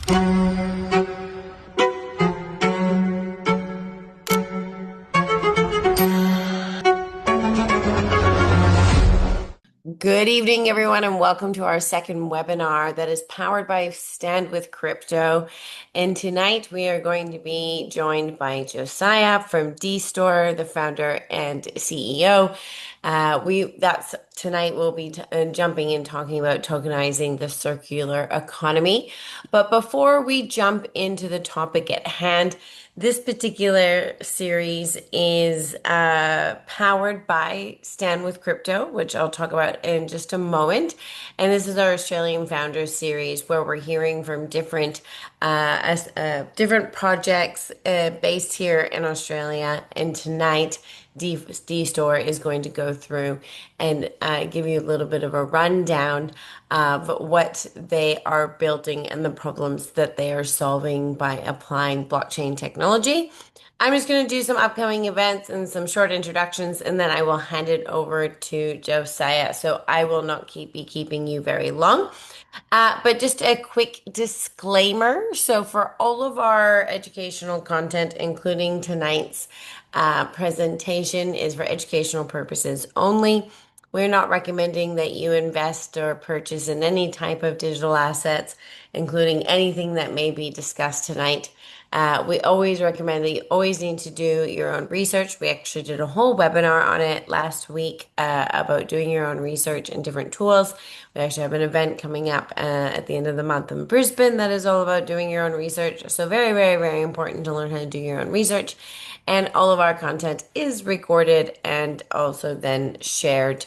Good evening, everyone, and welcome to our second webinar that is powered by Stand with Crypto. And tonight we are going to be joined by Josiah from DeStore, the founder and CEO. Tonight we'll be jumping in talking about tokenizing the circular economy. But before we jump into the topic at hand, this particular series is powered by Stand with Crypto, which I'll talk about in just a moment. And this is our Australian Founders series where we're hearing from different projects based here in Australia. And tonight, D-Store is going to go through and give you a little bit of a rundown of what they are building and the problems that they are solving by applying blockchain technology. I'm just going to do some upcoming events and some short introductions, and then I will hand it over to Josiah. So I will not be keeping you very long. But just a quick disclaimer. So for all of our educational content, including tonight's presentation, is for educational purposes only. We're not recommending that you invest or purchase in any type of digital assets, including anything that may be discussed tonight. We always recommend that you always need to do your own research. We actually did a whole webinar on it last week about doing your own research and different tools. We actually have an event coming up at the end of the month in Brisbane that is all about doing your own research. So very, very, very important to learn how to do your own research. And all of our content is recorded and also then shared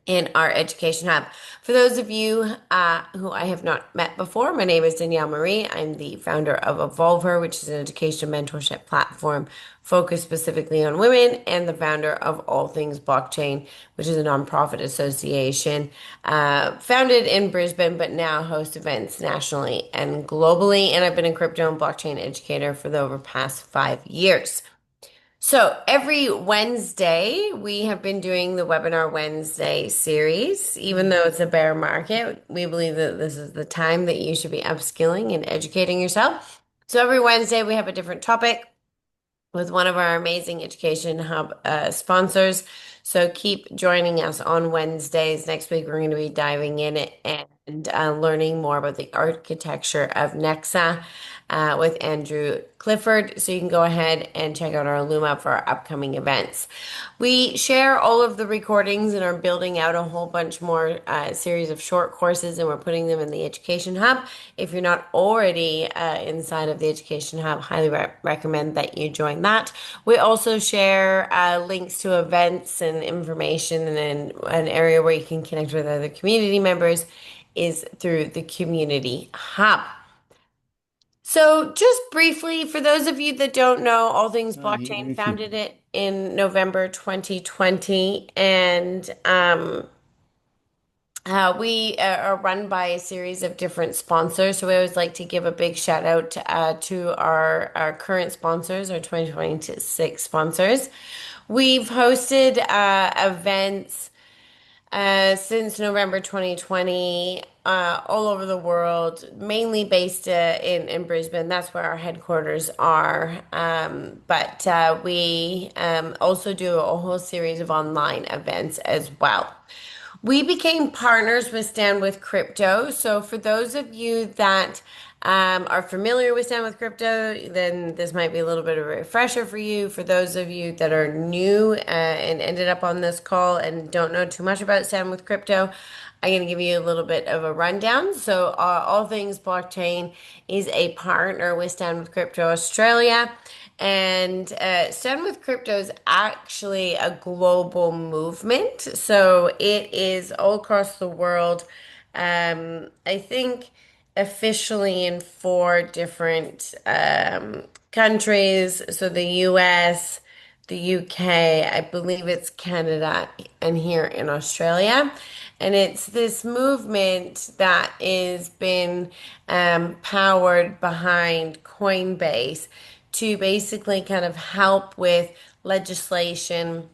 in our education hub. For those of you who I have not met before, my name is Danielle Marie. I'm the founder of Evolver, which is an education mentorship platform focused specifically on women, and the founder of All Things Blockchain, which is a nonprofit association founded in Brisbane, but now hosts events nationally and globally. And I've been a crypto and blockchain educator for the over past 5 years. So every Wednesday, we have been doing the Webinar Wednesday series. Even though it's a bear market, we believe that this is the time that you should be upskilling and educating yourself. So every Wednesday, we have a different topic with one of our amazing Education Hub sponsors. So keep joining us on Wednesdays. Next week, we're going to be diving in it and learning more about the architecture of Nexa with Andrew Clifford. So you can go ahead and check out our Luma for our upcoming events. We share all of the recordings and are building out a whole bunch more series of short courses, and we're putting them in the Education Hub. If you're not already inside of the Education Hub, highly recommend that you join that. We also share links to events and information, and then an area where you can connect with other community members is through the Community Hub. So, just briefly, for those of you that don't know, All Things Blockchain founded it in November 2020, and we are run by a series of different sponsors. So, we always like to give a big shout out to our current sponsors, our 2026 sponsors. We've hosted events since November 2020, all over the world, mainly based in Brisbane. That's where our headquarters are. But we also do a whole series of online events as well. We became partners with Stand with Crypto. So for those of you that are familiar with Stand with Crypto, then this might be a little bit of a refresher for you. For those of you that are new and ended up on this call and don't know too much about Stand with Crypto, I'm going to give you a little bit of a rundown. So All Things Blockchain is a partner with Stand with Crypto Australia. And Stand with Crypto is actually a global movement. So it is all across the world. I think officially in four different countries. So the US, the UK, I believe it's Canada, and here in Australia. And it's this movement that has been powered behind Coinbase to basically kind of help with legislation,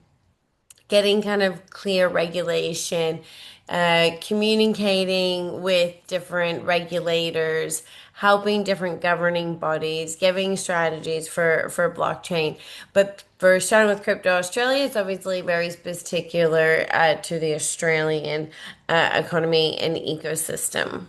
getting kind of clear regulation, communicating with different regulators, helping different governing bodies, giving strategies for blockchain. But for starting with crypto Australia, it's obviously very particular to the Australian economy and ecosystem.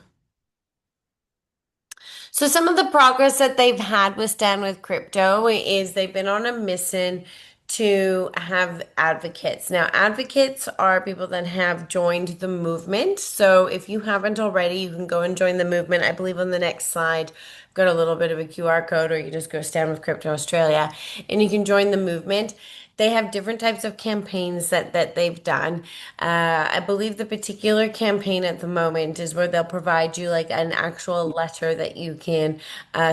So some of the progress that they've had with Stand with Crypto is they've been on a mission to have advocates. Now, advocates are people that have joined the movement. So if you haven't already, you can go and join the movement. I believe on the next slide, I've got a little bit of a QR code, or you just go Stand with Crypto Australia and you can join the movement. They have different types of campaigns that they've done. I believe the particular campaign at the moment is where they'll provide you like an actual letter that you can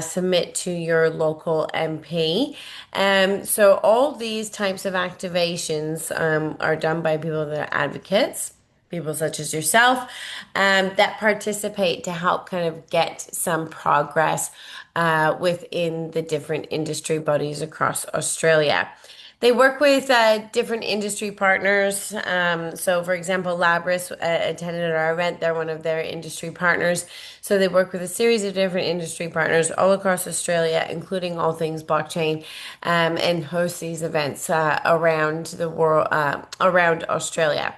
submit to your local MP. So all these types of activations are done by people that are advocates, people such as yourself, that participate to help kind of get some progress within the different industry bodies across Australia. They work with different industry partners. So, for example, Labris attended our event. They're one of their industry partners. So, they work with a series of different industry partners all across Australia, including all things blockchain, and host these events around the world, around Australia.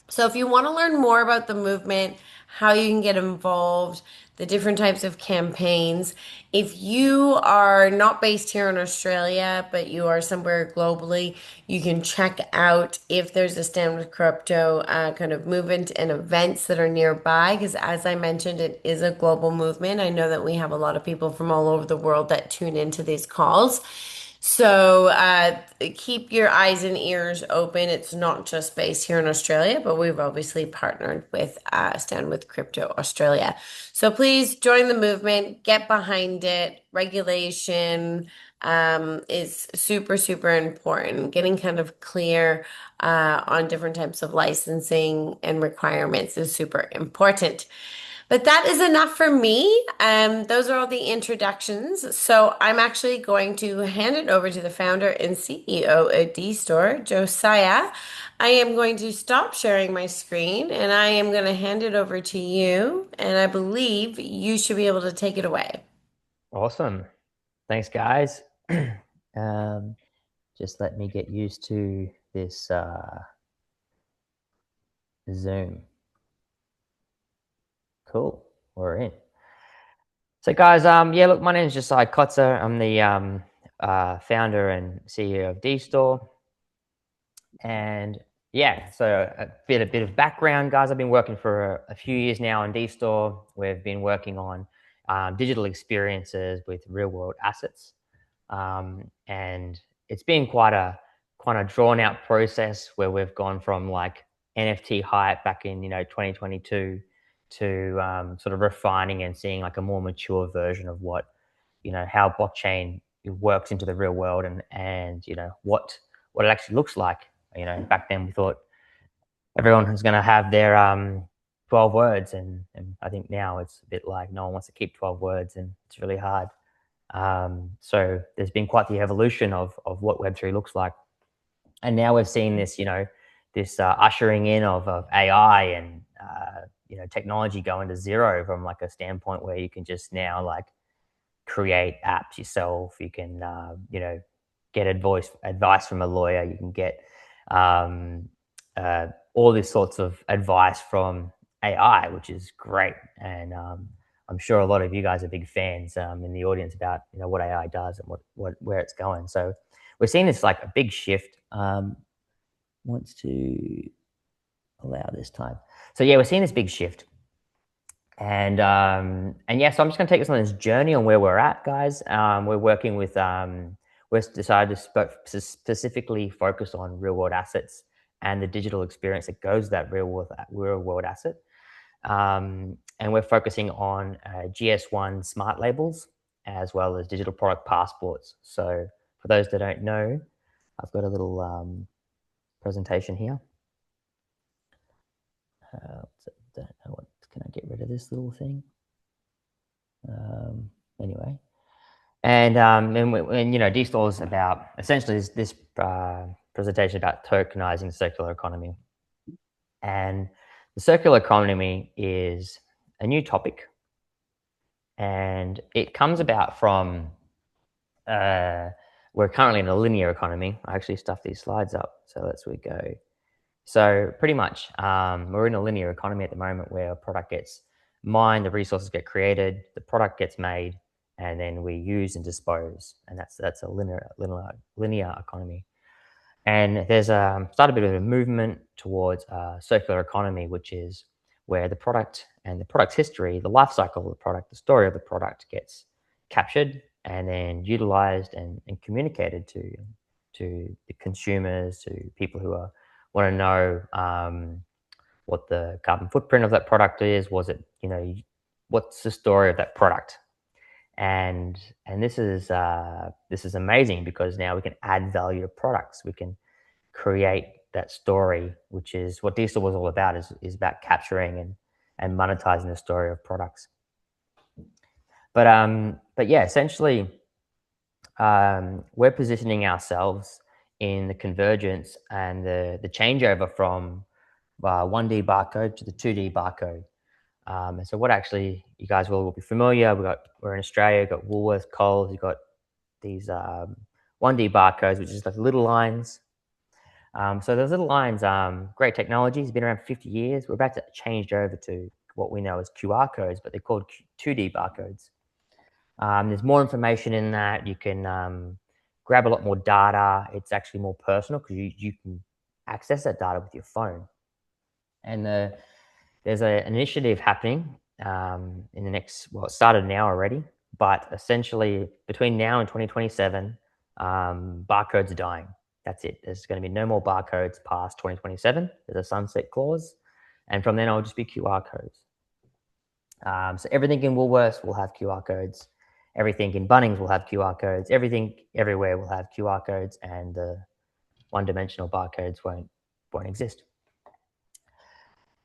So, if you want to learn more about the movement, how you can get involved, the different types of campaigns, if you are not based here in Australia, but you are somewhere globally, you can check out if there's a Stand with Crypto kind of movement and events that are nearby. Because, as I mentioned, it is a global movement. I know that we have a lot of people from all over the world that tune into these calls. So keep your eyes and ears open. It's not just based here in Australia, but we've obviously partnered with Stand with Crypto Australia. So please join the movement, get behind it. Regulation is super, super important. Getting kind of clear on different types of licensing and requirements is super important. But that is enough for me. Those are all the introductions. So I'm actually going to hand it over to the founder and CEO of DStore, Josiah. I am going to stop sharing my screen and I am going to hand it over to you. And I believe you should be able to take it away. Awesome. Thanks, guys. um, just let me get used to this Zoom. Cool. We're in. So, guys, yeah, look, my name is Josiah Kotzer. I'm the founder and CEO of DStore. And yeah, so a bit of background, guys. I've been working for a few years now on DStore. We've been working on digital experiences with real world assets. And it's been quite a drawn out process where we've gone from like NFT hype back in 2022 to sort of refining and seeing like a more mature version of what how blockchain works into the real world and what it actually looks like. Back then we thought everyone was going to have their 12 words, and I think now it's a bit like no one wants to keep 12 words, and it's really hard. So there's been quite the evolution of what Web3 looks like. And now we've seen this, this ushering in of AI and, technology going to zero from like a standpoint where you can just now like create apps yourself. You can, get advice from a lawyer. You can get all these sorts of advice from AI, which is great. And I'm sure a lot of you guys are big fans in the audience about what AI does and where it's going. So we're seeing this like a big shift. Wants to allow this time. So yeah, we're seeing this big shift. And yeah, so I'm just going to take us on this journey on where we're at, guys. We're working with we've decided to specifically focus on real world assets and the digital experience that goes with that real world asset. And we're focusing on GS1 smart labels as well as digital product passports. So for those that don't know, I've got a little presentation here. Don't know what. Can I get rid of this little thing? Anyway, and DStore is about essentially this presentation about tokenizing the circular economy, and The circular economy is a new topic, and it comes about from we're currently in a linear economy. I actually stuffed these slides up, so let's we go. So pretty much, we're in a linear economy at the moment where a product gets mined, the resources get created, the product gets made, and then we use and dispose, and that's a linear economy. And there's started a bit of a movement towards circular economy, which is where the product and the product's history, the life cycle of the product, the story of the product gets captured and then utilized and communicated to the consumers, to people who want to know what the carbon footprint of that product is. Was it, what's the story of that product? And this is amazing because now we can add value to products. We can create that story, which is what DeStore was all about. Is about capturing and monetizing the story of products. But yeah, essentially, we're positioning ourselves in the convergence and the changeover from 1D barcode to the 2D barcode. And so what actually you guys will be familiar, we're in Australia, we've got Woolworths, Coles, you've got these 1D barcodes, which is like little lines. So those little lines, great technology, it's been around 50 years. We're about to change over to what we know as QR codes, but they're called 2D barcodes. There's more information in that. You can grab a lot more data. It's actually more personal because you can access that data with your phone. And there's an initiative happening in the next, well, it started now already, but essentially between now and 2027, barcodes are dying. That's it. There's going to be no more barcodes past 2027. There's a sunset clause. And from then, it'll just be QR codes. So everything in Woolworths will have QR codes. Everything in Bunnings will have QR codes. Everything everywhere will have QR codes, and the one-dimensional barcodes won't exist.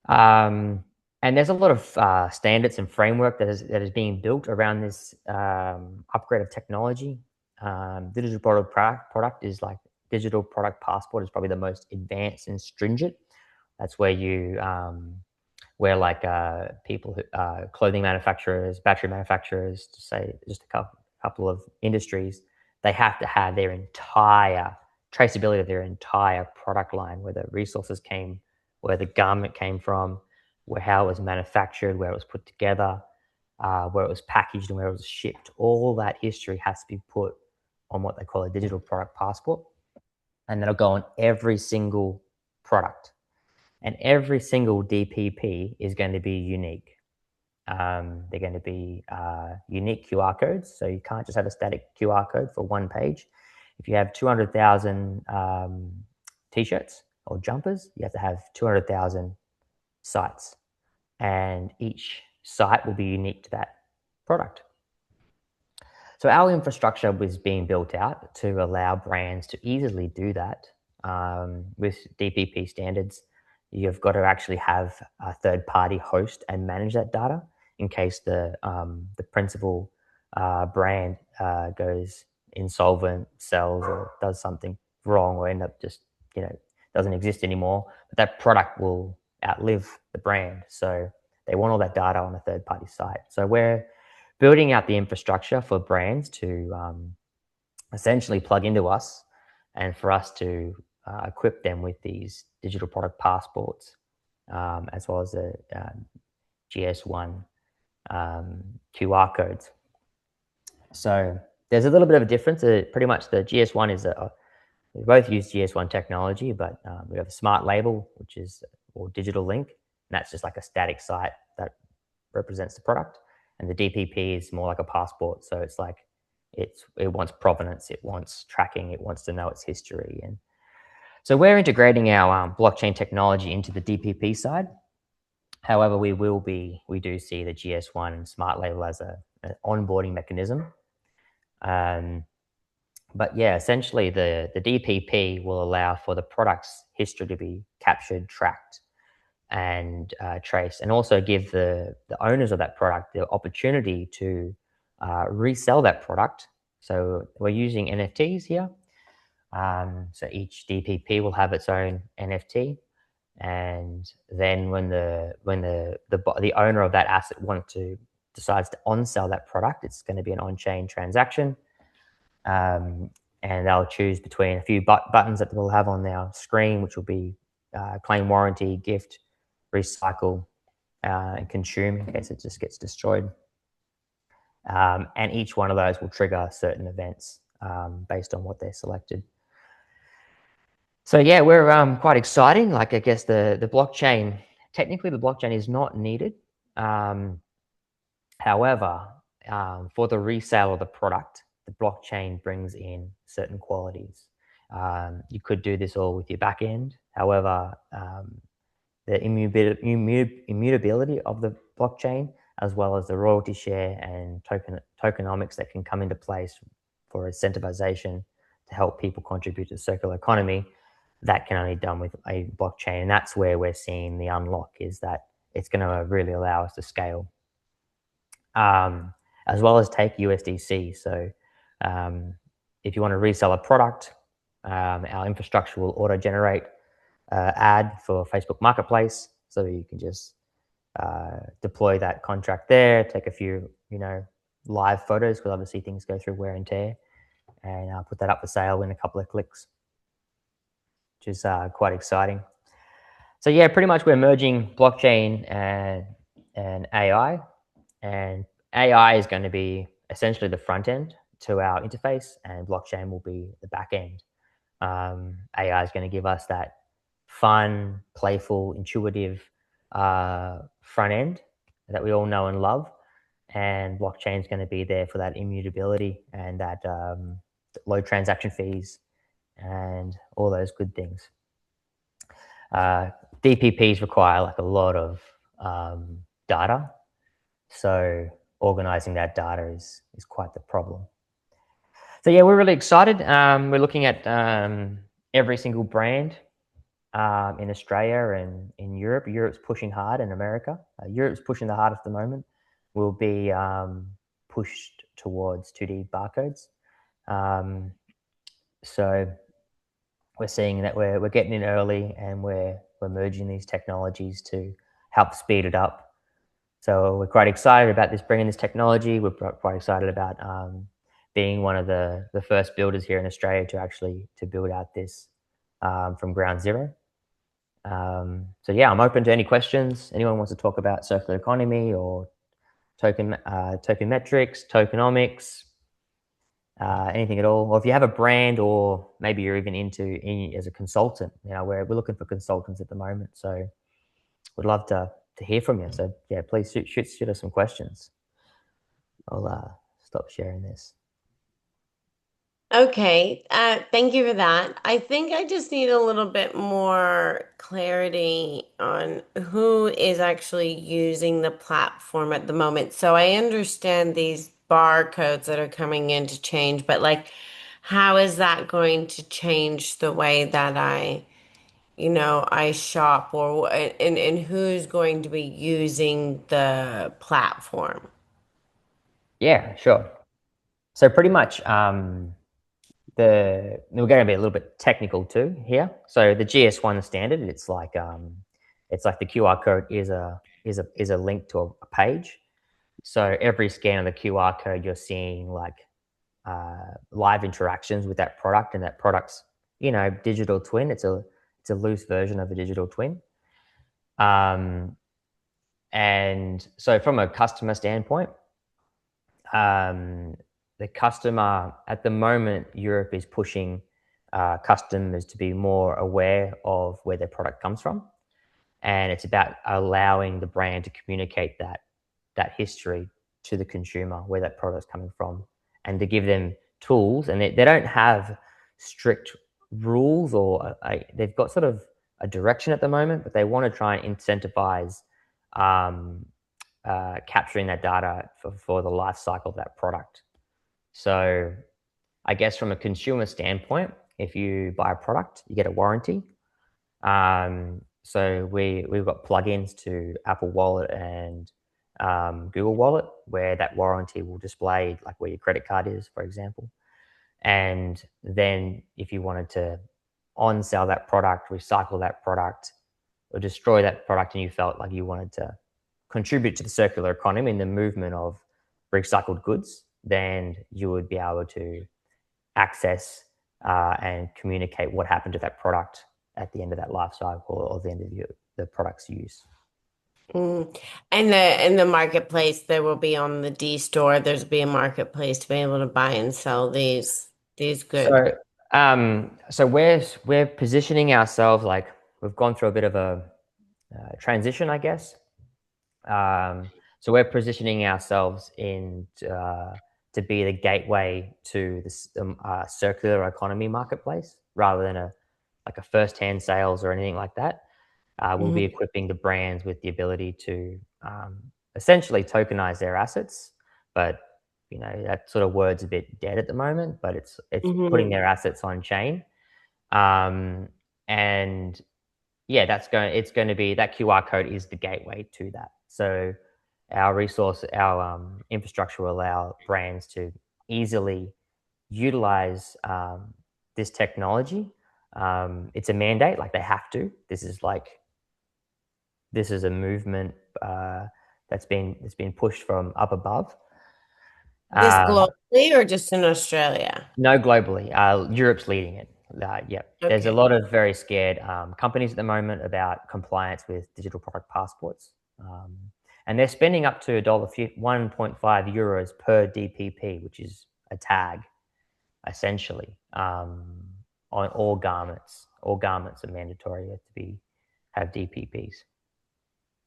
And there's a lot of standards and framework that is being built around this upgrade of technology. Digital product is like digital product passport is probably the most advanced and stringent. That's where you where like people who clothing manufacturers, battery manufacturers, to say just a couple of industries, they have to have their entire traceability of their entire product line, where the resources came, where the garment came from, where how it was manufactured, where it was put together, where it was packaged, and where it was shipped. All that history has to be put on what they call a digital product passport, and that'll go on every single product. And every single DPP is going to be unique. They're going to be unique QR codes, so you can't just have a static QR code for one page. If you have 200,000 t-shirts or jumpers, you have to have 200,000 sites, and each site will be unique to that product. So our infrastructure was being built out to allow brands to easily do that. With DPP standards, you've got to actually have a third-party host and manage that data in case the principal brand goes insolvent, sells, or does something wrong, or end up just doesn't exist anymore. But that product will outlive the brand, so they want all that data on a third-party site. So we're building out the infrastructure for brands to essentially plug into us, and for us to equip them with these digital product passports, as well as the GS1 QR codes. So there's a little bit of a difference. Pretty much the GS1 is we both use GS1 technology, but we have a smart label, which is or digital link, and that's just like a static site that represents the product. And the DPP is more like a passport, so it's like it wants provenance, it wants tracking, it wants to know its history. And so we're integrating our blockchain technology into the DPP side. However, we do see the GS1 and smart label as an onboarding mechanism. But yeah, essentially the DPP will allow for the product's history to be captured, tracked, and traced, and also give the owners of that product the opportunity to resell that product. So we're using NFTs here. So each DPP will have its own NFT, And then when the owner of that asset decides to on sell that product, it's going to be an on chain transaction, and they'll choose between a few buttons that they'll have on their screen, which will be claim warranty, gift, recycle, and consume in case it just gets destroyed. And each one of those will trigger certain events based on what they're selected. So yeah, we're quite exciting. Like I guess the blockchain, technically the blockchain is not needed. However, for the resale of the product, the blockchain brings in certain qualities. You could do this all with your back end. However, the immutability of the blockchain, as well as the royalty share and tokenomics that can come into place for incentivization to help people contribute to the circular economy, that can only be done with a blockchain. And that's where we're seeing the unlock, is that it's going to really allow us to scale, as well as take USDC. So if you want to resell a product, our infrastructure will auto-generate ad for Facebook Marketplace, so you can just deploy that contract there, take a few, live photos, because obviously things go through wear and tear, and put that up for sale in a couple of clicks, which is quite exciting. So yeah, pretty much we're merging blockchain and AI, and AI is going to be essentially the front end to our interface, and blockchain will be the back end. AI is going to give us that fun, playful, intuitive front end that we all know and love, and blockchain is going to be there for that immutability and that low transaction fees and all those good things. DPPs require like a lot of data, so organizing that data is quite the problem. So yeah, we're really excited. We're looking at every single brand in Australia and in Europe. Europe's pushing hard, in America. Europe's pushing the hardest at the moment. Will be pushed towards 2D barcodes. So we're seeing that we're getting in early, and we're merging these technologies to help speed it up. So we're quite excited about this, bringing this technology. We're quite excited about being one of the first builders here in Australia to build out this from ground zero. So yeah, I'm open to any questions. Anyone wants to talk about circular economy or token metrics, tokenomics, anything at all. Or if you have a brand, or maybe you're even as a consultant, we're looking for consultants at the moment. So we'd love to hear from you. So yeah, please shoot us some questions. I'll stop sharing this. Okay, thank you for that. I think I just need a little bit more clarity on who is actually using the platform at the moment. So I understand these barcodes that are coming in to change, but like, how is that going to change the way that I shop, or and who's going to be using the platform? Yeah, sure. So pretty much we're going to be a little bit technical too here. So the GS1 standard, it's like the QR code is a link to a page. So every scan of the QR code, you're seeing like live interactions with that product, and that product's digital twin. It's a loose version of a digital twin. And so from a customer standpoint, the customer at the moment, Europe is pushing customers to be more aware of where their product comes from, and it's about allowing the brand to communicate that history to the consumer, where that product is coming from, and to give them tools. And they don't have strict rules, or they've got sort of a direction at the moment, but they want to try and incentivize capturing that data for the life cycle of that product. So I guess from a consumer standpoint, if you buy a product, you get a warranty. So we've got plugins to Apple Wallet and Google Wallet, where that warranty will display like where your credit card is, for example. And then if you wanted to on-sell that product, recycle that product, or destroy that product and you felt like you wanted to contribute to the circular economy and the movement of recycled goods, then you would be able to access and communicate what happened to that product at the end of that life cycle or the end of the product's use. Mm. And the marketplace, there will be on the D store, there's be a marketplace to be able to buy and sell these goods. So we're positioning ourselves like we've gone through a bit of a transition, I guess. So we're positioning ourselves in to be the gateway to this circular economy marketplace, rather than a first-hand sales or anything like that. We'll be Hmm. equipping the brands with the ability to essentially tokenize their assets, but that sort of word's a bit dead at the moment. But it's putting Hmm. their assets on chain, um, and yeah, it's going to be that QR code is the gateway to that. So our infrastructure will allow brands to easily utilize this technology. It's a mandate, like they have to. This is a movement that's been pushed from up above. This Uh, globally or just in Australia? no, globally, Europe's leading it. Yep, there's a Okay. lot of very scared companies at the moment about compliance with digital product passports, and they're spending up to 1.5 euros per DPP, which is a tag essentially, on all garments. All garments are mandatory to have DPPs.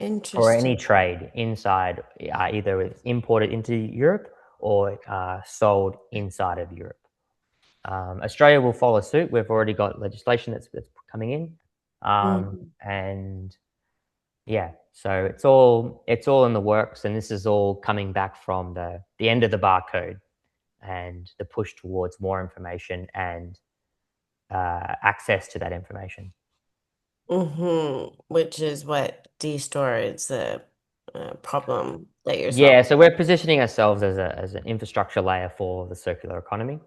Or any Interesting. trade inside, either it's imported into Europe or sold inside of Europe. Australia will follow suit. We've already got legislation that's coming in, Mhm. and yeah, so it's all in the works, and this is all coming back from the end of the barcode and the push towards more information and access to that information. Which is what D-store is the problem that you're Yeah, solving. so we're positioning ourselves as an infrastructure layer for the circular economy.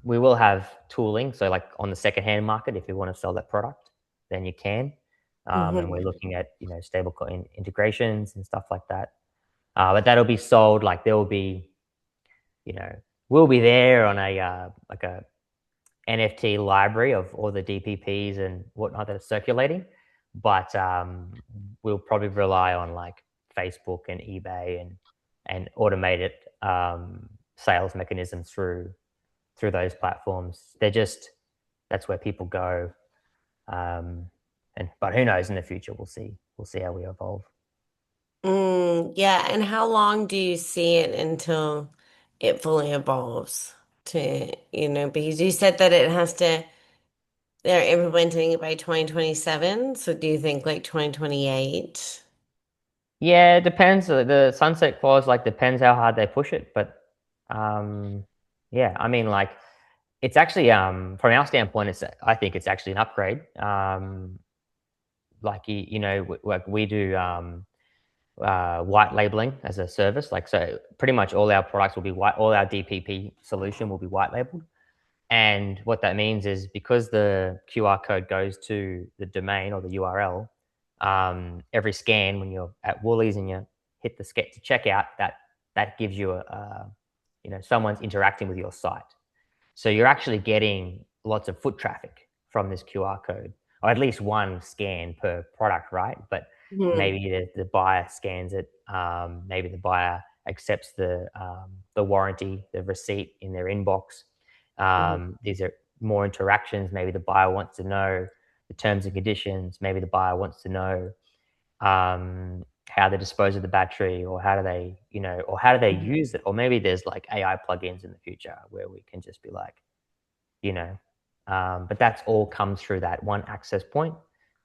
We will have tooling, so like on the secondhand market, if you want to sell that product, then you can. And we're Hmm. looking at stablecoin integrations and stuff like that. But that'll be sold like there will be, you know, we'll be there on a like a NFT library of all the DPPs and whatnot that are circulating. But we'll probably rely on like Facebook and eBay and automated sales mechanisms through those platforms. That's where people go. But who knows in the future? We'll see. We'll see how we evolve. Yeah, and how long do you see it until it fully evolves to, because you said that they're implementing it by 2027. So do you think like 2028? Yeah, it depends. The sunset clause like depends how hard they push it, but um, yeah, I mean like it's actually from our standpoint, I think it's actually an upgrade. Like we do white labeling as a service. Like so, pretty much all our products will be white. All our DPP solution will be white labeled. And what that means is because the QR code goes to the domain or the URL, every scan when you're at Woolies and you hit the sketch to checkout, that gives you someone's interacting with your site. So you're actually getting lots of foot traffic from this QR code, or at least one scan per product, right? But Hmm. maybe the buyer scans it. Maybe the buyer accepts the warranty, the receipt in their inbox. These are more interactions. Maybe the buyer wants to know the terms and conditions. Maybe the buyer wants to know how they dispose of the battery, or how do they use it, or maybe there's like AI plugins in the future where we can just be like, you know, but that's all comes through that one access point,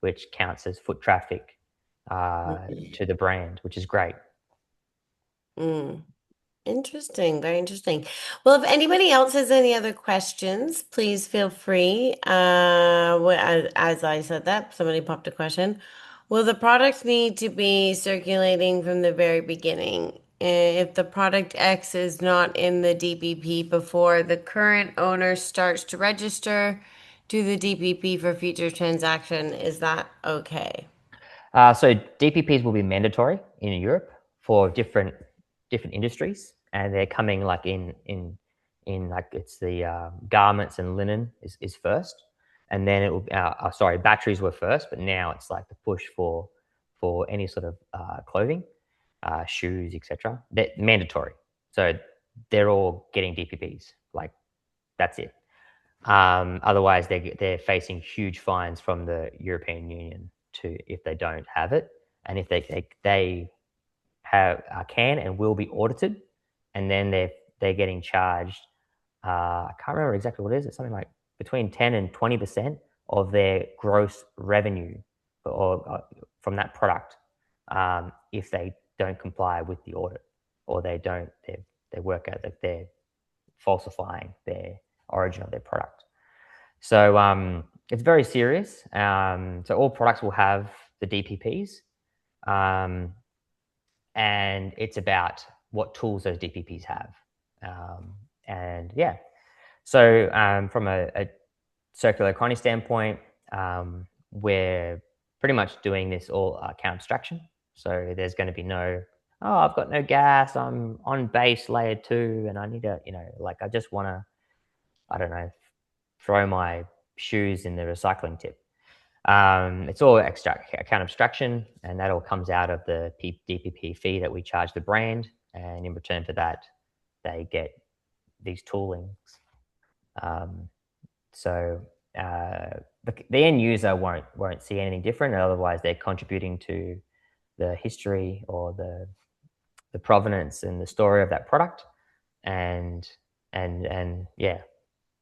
which counts as foot traffic to the brand, which is great. Mm. Interesting, very interesting. Well, if anybody else has any other questions, please feel free. As I said that, somebody popped a question. Will the product need to be circulating from the very beginning? If the product X is not in the DPP before the current owner starts to register, do the DPP for future transaction? Is that okay? So DPPs will be mandatory in Europe for different industries, and they're coming like in like it's the garments and linen is first, and then it will. Sorry, batteries were first, but now it's like the push for any sort of clothing, shoes, etc. They're mandatory, so they're all getting DPPs. Like that's it. Otherwise, they're facing huge fines from the European Union to if they don't have it, and if they have can and will be audited, and then they're getting charged. I can't remember exactly what it is. It's something like between 10 and 20% of their gross revenue from that product if they don't comply with the audit or they work out that they're falsifying their origin of their product. So it's very serious. So all products will have the DPPs, um, and it's about what tools those DPPs have. And yeah, so from a circular economy standpoint, we're pretty much doing this all account abstraction. So there's going to be no, oh, I've got no gas. I'm on base layer 2, and I need to, like I just want to, I don't know, throw my shoes in the recycling tip. It's all account abstraction, and that all comes out of the DPP fee that we charge the brand. And in return for that, they get these toolings. Um, so the end user won't see anything different. Otherwise, they're contributing to the history or the provenance and the story of that product. And and yeah,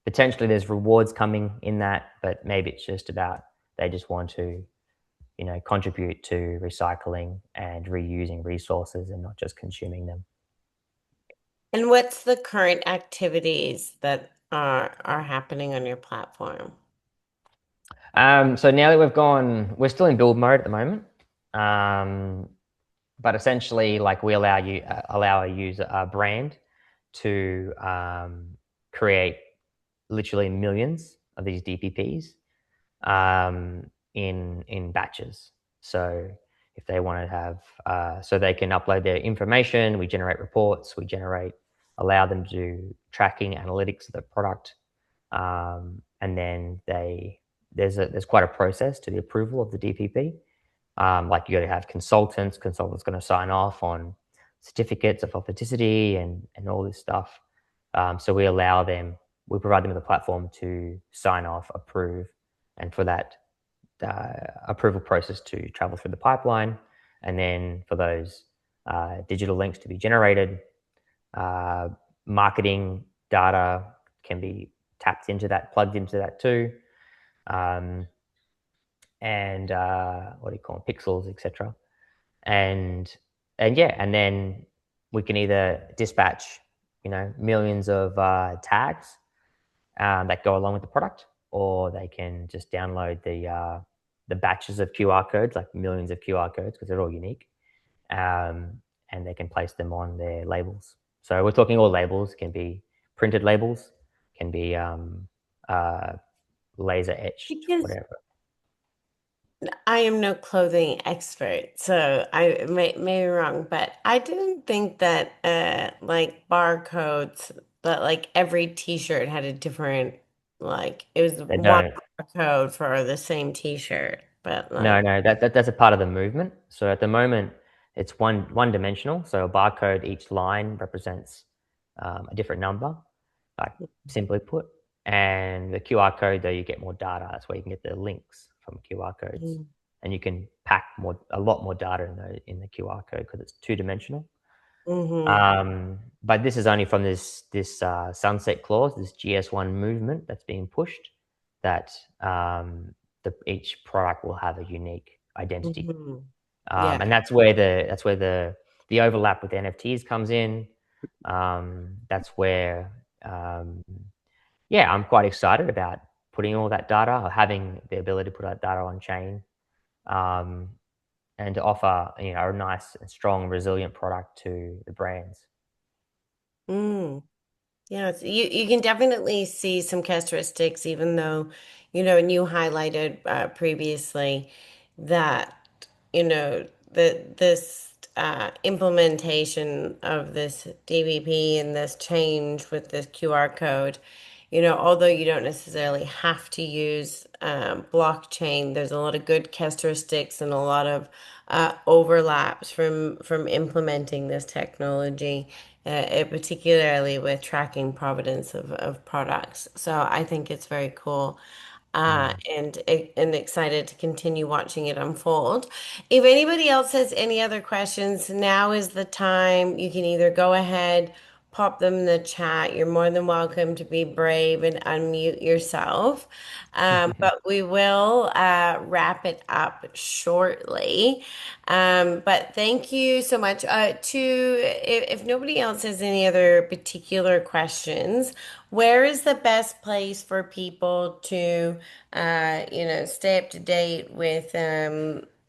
potentially there's rewards coming in that, but maybe it's just about they just want to contribute to recycling and reusing resources and not just consuming them. And what's the current activities that are happening on your platform? So now that we're still in build mode at the moment, but essentially, like we allow a user a brand to create literally millions of these DPPs in batches. So if they want to have, so they can upload their information, we generate reports, allow them to do tracking analytics of the product, and then there's quite a process to the approval of the DPP. Like you got to have consultants going to sign off on certificates of authenticity and all this stuff. So we provide them with a platform to sign off, approve, and for that approval process to travel through the pipeline, and then for those digital links to be generated, uh, marketing data can be plugged into that too, um, and what do you call them, pixels, etc. And yeah, and then we can either dispatch, millions of tags that go along with the product, or they can just download the batches of QR codes, like millions of QR codes, because they're all unique, and they can place them on their labels. So we're talking all labels, can be printed labels, can be uh, laser etched, Because whatever. I am no clothing expert, so I may be wrong, but I didn't think that like barcodes, that like every t-shirt had a different, like it was They one don't. barcode for the same t-shirt, but No, like no, that's a part of the movement. So at the moment, it's one dimensional. So a barcode, each line represents a different number, like simply put. And the QR code, though, you get more data. That's where you can get the links from QR codes, and you can pack a lot more data in the QR code because it's two dimensional. mm-hmm, But this is only from this sunset clause, this GS1 movement that's being pushed. That each product will have a unique identity, mm-hmm. Yeah. and that's where the overlap with NFTs comes in. That's where yeah, I'm quite excited about putting all that data, or having the ability to put that data on chain, um, and to offer a nice, strong, resilient product to the brands. Mm. Yeah, you can definitely see some characteristics, even though, and you highlighted previously that, this implementation of this DVP and this change with this QR code, although you don't necessarily have to use blockchain, there's a lot of good characteristics and a lot of overlaps from implementing this technology, particularly with tracking provenance of products. So I think it's very cool. Mm. And excited to continue watching it unfold. If anybody else has any other questions, now is the time. You can either go ahead, pop them in the chat. You're more than welcome to be brave and unmute yourself. But we will wrap it up shortly. But thank you so much. If nobody else has any other particular questions, where is the best place for people to, stay up to date with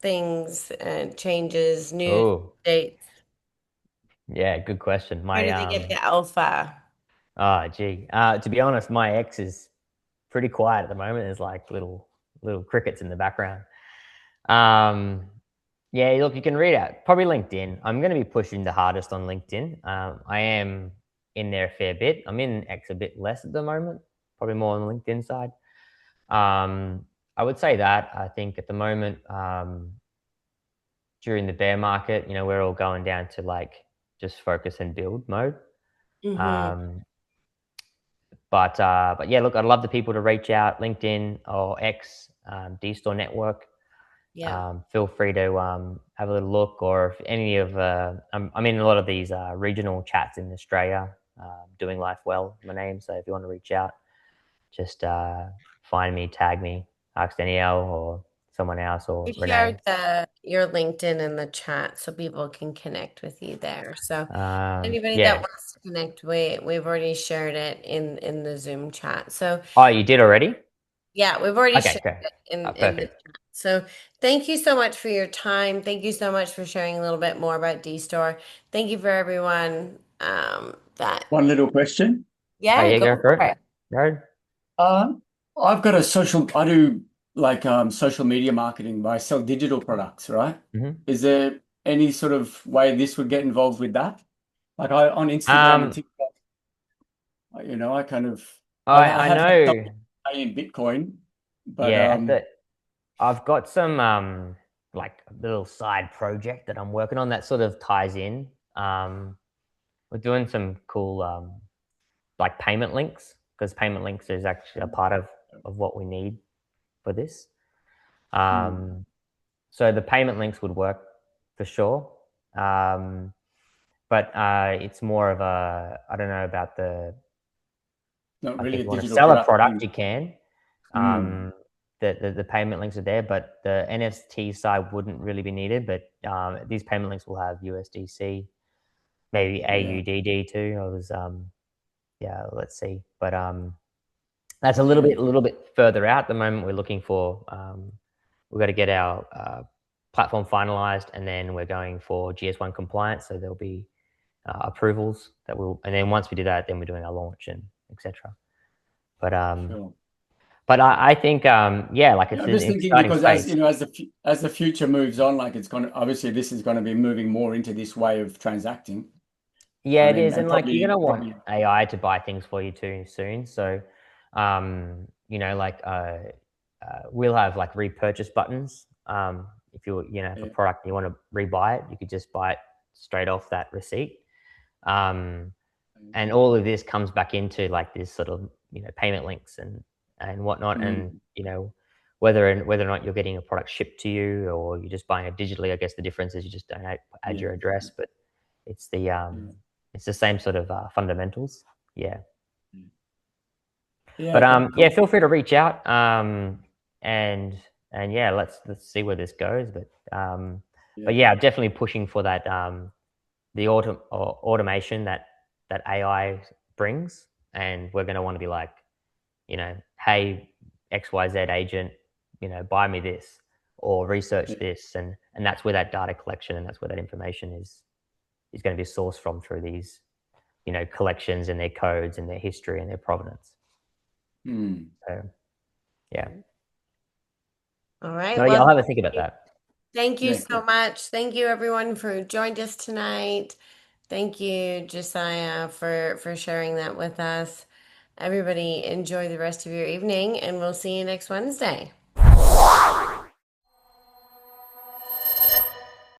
things, changes, news, Oh, dates? yeah, good question. Where My do they get the alpha? gee, to be honest, my ex is pretty quiet at the moment. There's like little crickets in the background. Um, yeah, look, you can read out probably LinkedIn. I'm going to be pushing the hardest on LinkedIn. I am in there a fair bit. I'm in X a bit less at the moment, probably more on the LinkedIn side. I would say that I think at the moment, during the bear market, we're all going down to like just focus and build mode. Mm-hmm. Um, but yeah, look, I'd love the people to reach out, LinkedIn or X, DStore Network. Yeah. Feel free to have a little look, or if any of I'm in a lot of these regional chats in Australia, doing life well. My name, so if you want to reach out, just find me, tag me, ask Danielle or someone else or We Renee. shared your LinkedIn in the chat so people can connect with you there. So anybody that Yeah. wants to connect, we've already shared it in the Zoom chat. So Oh, you did already? yeah, we've already Okay, shared okay. it in the Perfect. chat. So thank you so much for your time. Thank you so much for sharing a little bit more about DStore. Thank you for everyone that One little question. Oh, yeah, yeah, go go for for it. it. Go. Uh, I've got a social, I do like social media marketing, but I sell digital products, right? Hmm. Is there any sort of way this would get involved with that? Like on Instagram and Um, TikTok, I kind of, I I have had some know. pay in Bitcoin, but Yeah, I've got some like a little side project that I'm working on that sort of ties in. We're doing some cool like payment links, because payment links is actually a part of what we need for this. mm, Um, so the payment links would work for sure. Um, but it's more of a, I don't know about the, not like really if a you want to digital sell a product product, thing. you can. Mm, The payment links are there, but the NFT side wouldn't really be needed. But these payment links will have USDC, maybe yeah, AUDD too. I was yeah, let's see. But that's a yeah, little bit further out. At the moment, we're looking for we've got to get our platform finalized, and then we're going for GS1 compliance. So there'll be approvals that will, and then once we do that, then we're doing our launch and etc. But sure. I think yeah, like Yeah, it's I'm an just thinking exciting because as space. you know, as the future moves on, like it's going to obviously this is going to be moving more into this way of transacting. Yeah, I it mean, is, and and like you're gonna want probably, AI to buy things for you too soon. So, like we'll have like repurchase buttons. If you have a yeah, product and you want to rebuy it, you could just buy it straight off that receipt. Um, and all of this comes back into like this sort of payment links and whatnot, and mm, whether or not you're getting a product shipped to you or you're just buying it digitally. I guess the difference is you just don't add yeah, your address, but it's the yeah, it's the same sort of fundamentals. Yeah. yeah. But Okay, yeah, cool. feel free to reach out. And yeah, let's see where this goes. But Yeah, yeah, definitely pushing for that the automation that AI brings, and we're going to want to be like, hey, XYZ agent, buy me this or research yeah, this, and that's where that data collection and that's where that information is going to be sourced from through collections and their codes and their history and their provenance. So yeah. All right. No, yeah, Well, I'll have a think about that. thank you Yeah, so much. Thank you everyone who joined us tonight. Thank you, Josiah, for sharing that with us. Everybody enjoy the rest of your evening, and we'll see you next Wednesday.